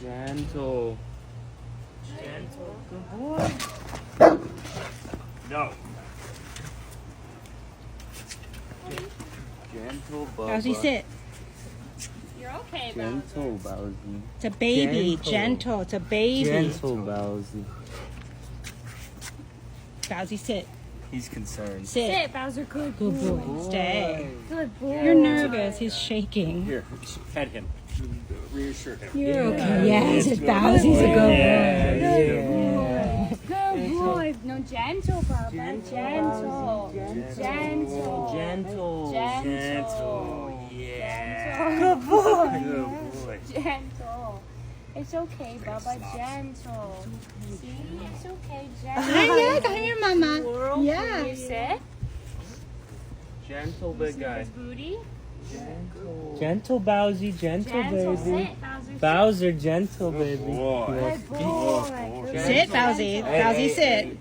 Gentle. Good boy. No. Gentle Bubba. Bowsy, sit. You're okay, Gentle Bowsy. It's a baby. Gentle. It's a baby. Gentle Bowsy. Bowsy, sit. He's concerned. Sit. Bowser. Good Good boy. boy. Stay. Good boy. You're nervous. He's shaking. Here, pet him. Reassure him. You're okay. Yes, it's Bowsy's a good boy. Good boy. No, gentle, Bubba. Gentle. Gentle. Yeah. Good boy. Good boy. Gentle. It's okay, Bubba. Gentle. See? It's okay. Gentle. Hi, come here, Mama. Yeah. You sit. Gentle big guy. His booty. Gentle Bowsy, gentle baby. Sit, Bowser, gentle baby. Good boy. Sit, Bowsy. Bowsy, sit.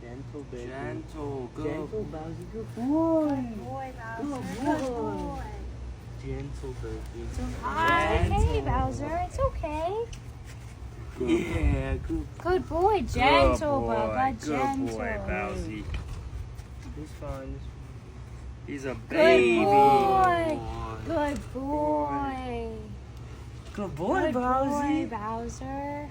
Gentle baby. Gentle, good. Gentle, Bowsy. Good boy. Good boy, Bowser. Good boy. Gentle baby. It's okay, Bowser. It's okay. Yeah, good. Good boy. Gentle, Bubba. Good Gentle. boy, Bowsy. He's fine. He's a Good baby. boy. Good boy. Good boy, Good Bowsy. boy, Bowser.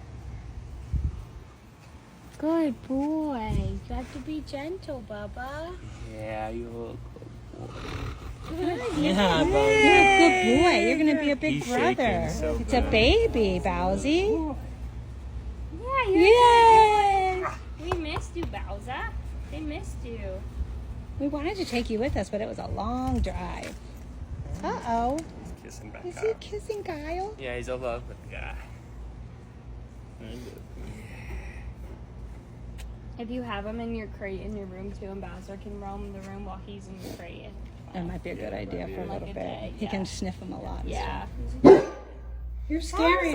Good boy. You have to be gentle, Bubba. Yeah, you're a good boy. Good. Yeah, Bowsy. You're a good boy. You're going to be a big He's brother. shaking so It's a good. baby, Bowsy. Yeah, you're Yay! We missed you, Bowser. They missed you. We wanted to take you with us, but it was a long drive. Uh-oh. He's kissing back Is up. he kissing Kyle? Yeah, he's a loving guy. If you have him in your crate in your room too, and Bowser can roam the room while he's in the crate. That might be a good idea for a Like little a bit. day, He yeah. can sniff him a lot. Yeah. You're scary.